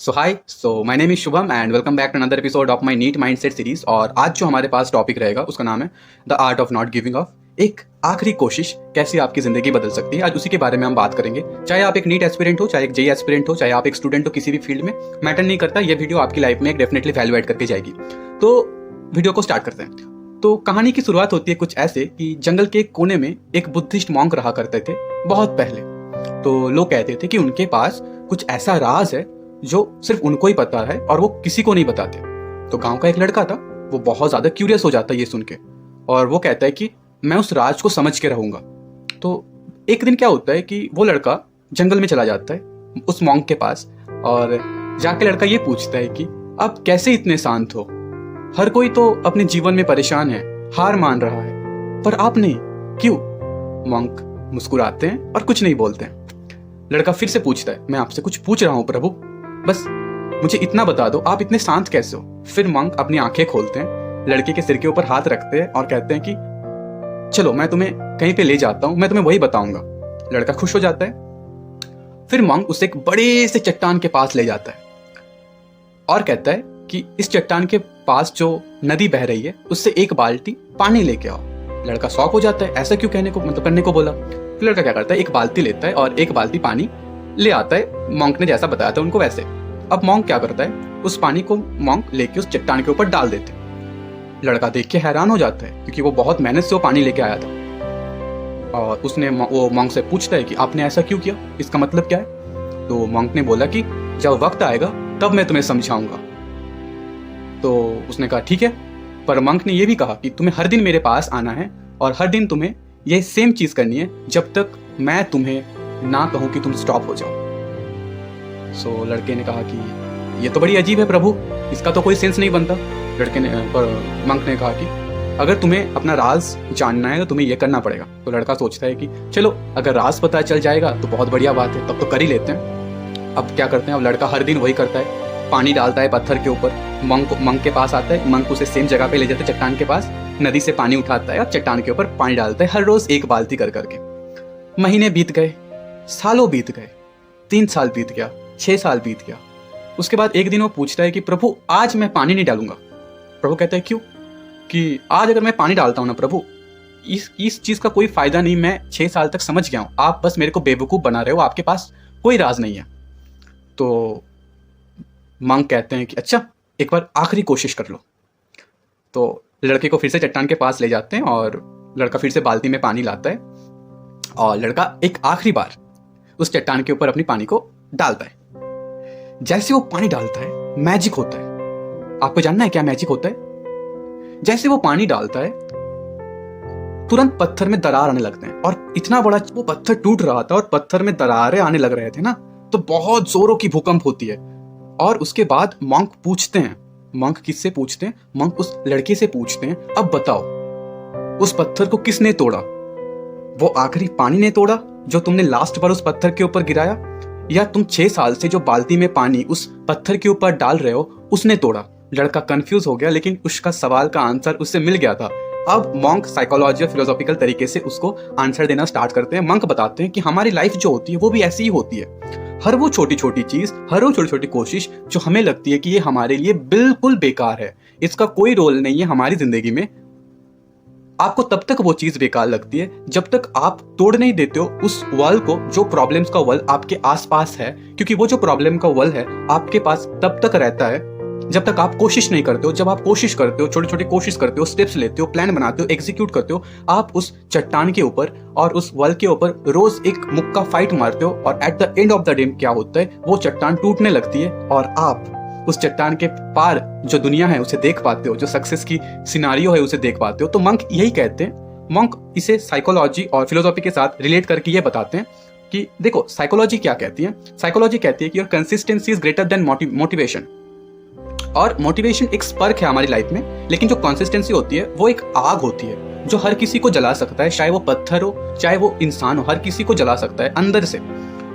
So hi, my name is Shubham and welcome back to another episode of my NEET mindset series. और आज जो हमारे पास topic रहेगा उसका नाम है the art of not giving up. एक आखिरी कोशिश कैसे आपकी जिंदगी बदल सकती है, आज उसी के बारे में हम बात करेंगे। चाहे आप एक नीट एस्पिरेंट हो, चाहे एक जेई एस्पिरेंट हो, चाहे आप एक स्टूडेंट हो, किसी भी फील्ड में मैटर नहीं करता, ये वीडियो आपकी लाइफ में एक डेफिनेटली वैल्यू ऐड करके जाएगी। तो वीडियो को स्टार्ट करते हैं। तो कहानी की शुरुआत होती है कुछ ऐसे कि जंगल के एक कोने में एक बुद्धिस्ट मॉन्क रहा करते थे बहुत पहले। तो लोग कहते थे कि उनके पास कुछ ऐसा राज है जो सिर्फ उनको ही पता है और वो किसी को नहीं बताते। तो गांव का एक लड़का था, वो बहुत ज्यादा क्यूरियस हो जाता है ये सुन के, और वो कहता है कि मैं उस राज को समझ के रहूंगा। तो एक दिन क्या होता है कि वो लड़का जंगल में चला जाता है उस मॉन्क के पास, और जाके लड़का ये पूछता है कि आप कैसे इतने शांत हो, हर कोई तो अपने जीवन में परेशान है, हार मान रहा है, पर आप नहीं, क्यों? मॉन्क मुस्कुराते हैं और कुछ नहीं बोलते हैं। लड़का फिर से पूछता है, मैं आपसे कुछ पूछ रहा हूं प्रभु, बस मुझे इतना बता दो, आप इतने शांत कैसे हो? फिर मॉन्क अपनी आंखें खोलते हैं, लड़के के सिर के ऊपर हाथ रखते हैं और कहते हैं कि चलो मैं तुम्हें कहीं पे ले जाता हूं, मैं तुम्हें वही बताऊंगा। लड़का खुश हो जाता है। फिर मॉन्क उसे एक बड़े से चट्टान के पास ले जाता है और कहता है कि इस चट्टान के पास जो नदी बह रही है उससे एक बाल्टी पानी लेके आओ। लड़का शॉक हो जाता है, ऐसा क्यों करने को बोला। फिर लड़का क्या करता है, एक बाल्टी लेता है और एक बाल्टी पानी ले आता है, मॉन्क ने जैसा बताया था उनको वैसे। अब मॉन्क क्या करता है, उस पानी को मॉन्क लेके उस चट्टान के ऊपर डाल देते हैं। लड़का देख के हैरान हो जाता है क्योंकि वो बहुत मेहनत से वो पानी लेके आया था। और वो मॉन्क से पूछता है कि आपने ऐसा क्यों किया, इसका मतलब क्या है? तो मॉन्क ने बोला कि जब वक्त आएगा तब मैं तुम्हें समझाऊंगा। तो उसने कहा ठीक है, पर मॉन्क ने यह भी कहा कि तुम्हें हर दिन मेरे पास आना है और हर दिन तुम्हें ये सेम चीज करनी है जब तक मैं तुम्हें ना कहूं कि तुम स्टॉप हो जाओ। सो लड़के ने कहा कि ये तो बड़ी अजीब है प्रभु, इसका तो कोई सेंस नहीं बनता। मंक ने कहा कि अगर तुम्हें अपना राज जानना है तो तुम्हें ये करना पड़ेगा। तो लड़का सोचता है कि चलो अगर राज पता चल जाएगा तो बहुत बढ़िया बात है, तब तो कर ही लेते हैं। अब क्या करते हैं, अब लड़का हर दिन वही करता है, पानी डालता है पत्थर के ऊपर, मंक के पास आता है, मंक उसे सेम जगह पे ले जाता है चट्टान के पास, नदी से पानी उठाता है और चट्टान के ऊपर पानी डालता है, हर रोज एक बाल्टी कर करके। महीने बीत गए, सालों बीत गए, 3 साल बीत गया, 6 साल बीत गया। उसके बाद एक दिन वो पूछता है कि प्रभु आज मैं पानी नहीं डालूंगा। प्रभु कहता है क्यों? कि आज अगर मैं पानी डालता हूं ना प्रभु, इस चीज का कोई फायदा नहीं, मैं 6 साल तक समझ गया हूं, आप बस मेरे को बेवकूफ बना रहे हो, आपके पास कोई राज नहीं है। तो मंक कहते हैं कि अच्छा एक बार आखिरी कोशिश कर लो। तो लड़के को फिर से चट्टान के पास ले जाते हैं और लड़का फिर से बाल्टी में पानी लाता है और लड़का एक आखिरी बार उस चट्टान के ऊपर अपनी पानी को डालता है। जैसे वो पानी डालता है मैजिक होता है। आपको जानना है क्या मैजिक होता है? जैसे वो पानी डालता है तुरंत पत्थर में दरार आने लगते हैं, और इतना बड़ा वो पत्थर टूट रहा था और पत्थर में दरारें आने लग रहे थे ना, तो बहुत जोरों की भूकंप होती है। और उसके बाद मंक पूछते हैं, मंक किससे पूछते हैं? मंक उस लड़के से पूछते हैं, अब बताओ उस पत्थर को किसने तोड़ा? वो आखिरी पानी ने तोड़ा जो तुमने लास्ट बार उस पत्थर के ऊपर गिराया, या तुम 6 साल से जो बाल्टी में पानी उस पत्थर के ऊपर डाल रहे हो उसने तोड़ा? लड़का कंफ्यूज हो गया, लेकिन उसका सवाल का आंसर उससे मिल गया था। अब मंक साइकोलॉजी और फिलोसॉफिकल तरीके से उसको आंसर देना स्टार्ट करते हैं। मंक बताते हैं कि हमारी लाइफ जो होती है वो भी ऐसी ही होती है। हर वो छोटी छोटी चीज, हर वो छोटी छोटी कोशिश जो हमें लगती है कि ये हमारे लिए बिल्कुल बेकार है, इसका कोई रोल नहीं है हमारी जिंदगी में, आपको तब तक वो चीज बेकार लगती है जब तक आप तोड़ नहीं देते हो उस वॉल को, जो प्रॉब्लम्स का वॉल आपके आसपास है। क्योंकि वो जो प्रॉब्लम का वॉल है आपके पास तब तक रहता है जब तक आप कोशिश नहीं करते हो। जब आप कोशिश करते हो, छोटी छोटी कोशिश करते हो, स्टेप्स लेते हो, प्लान बनाते हो, एग्जीक्यूट करते हो, आप उस चट्टान के ऊपर और उस वॉल के ऊपर रोज एक मुक्का फाइट मारते हो, और at the end of the day क्या होता है, वो चट्टान टूटने लगती है और आप उस चट्टान के पार जो दुनिया है उसे देख पाते हो, जो सक्सेस की सिनारियो है उसे देख पाते हो। तो मंक यही कहते हैं, मंक इसे साइकोलॉजी और फिलोसॉफी के साथ रिलेट करके ये बताते हैं कि देखो साइकोलॉजी क्या कहती है। साइकोलॉजी कहती है कि your consistency is greater than motivation. और मोटिवेशन एक स्पर्क है हमारी लाइफ में, लेकिन जो कंसिस्टेंसी होती है वो एक आग होती है जो हर किसी को जला सकता है, चाहे वो पत्थर हो चाहे वो इंसान हो, हर किसी को जला सकता है अंदर से।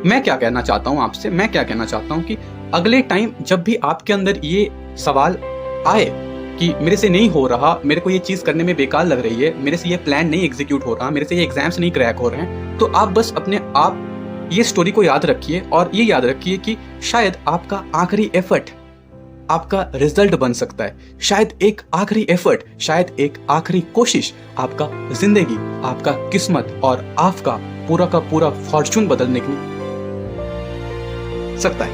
मैं क्या कहना चाहता हूँ आपसे, मैं क्या कहना चाहता हूँ कि अगले टाइम जब भी आपके अंदर ये सवाल आए कि मेरे से नहीं हो रहा, मेरे को ये चीज़ करने में बेकार लग रही है, मेरे से ये प्लान नहीं एग्जीक्यूट हो रहा, मेरे से ये एग्जाम्स नहीं क्रैक हो रहे हैं, तो आप बस अपने आप ये स्टोरी को याद रखिए और ये याद रखिए कि शायद आपका आखिरी एफर्ट आपका रिजल्ट बन सकता है। शायद एक आखिरी एफर्ट, शायद एक आखिरी कोशिश आपका जिंदगी, आपका किस्मत और आपका पूरा का पूरा फॉर्चून बदलने की सकता है।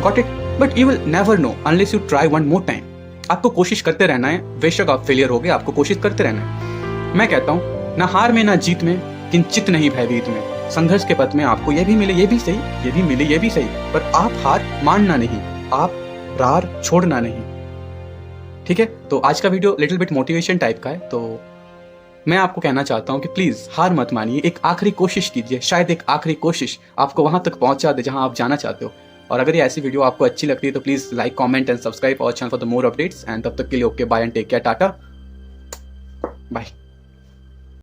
Got it? But you will never know unless you try one more time. आपको कोशिश करते रहना है, बेशक आप फेलियर हो गए, आपको कोशिश करते रहना है। मैं कहता हूं, ना हार में ना जीत में, किंचित नहीं भयभीत में। संघर्ष के पथ में आपको ये भी मिले ये भी सही, ये भी मिले ये भी सही, पर आप हार मानना नहीं, आप रार छोड़ना नहीं। ठीक है? तो आज का video little bit motivation type का है। तो मैं आपको कहना चाहता हूं कि प्लीज हार मत मानिए, एक आखिरी कोशिश कीजिए। शायद एक आखिरी कोशिश आपको वहां तक पहुंचा दे जहां आप जाना चाहते हो। और अगर ये ऐसी वीडियो आपको अच्छी लगती है तो please like, comment and subscribe our channel for the more updates. And तब तक के लिए okay, bye and take care, tata bye.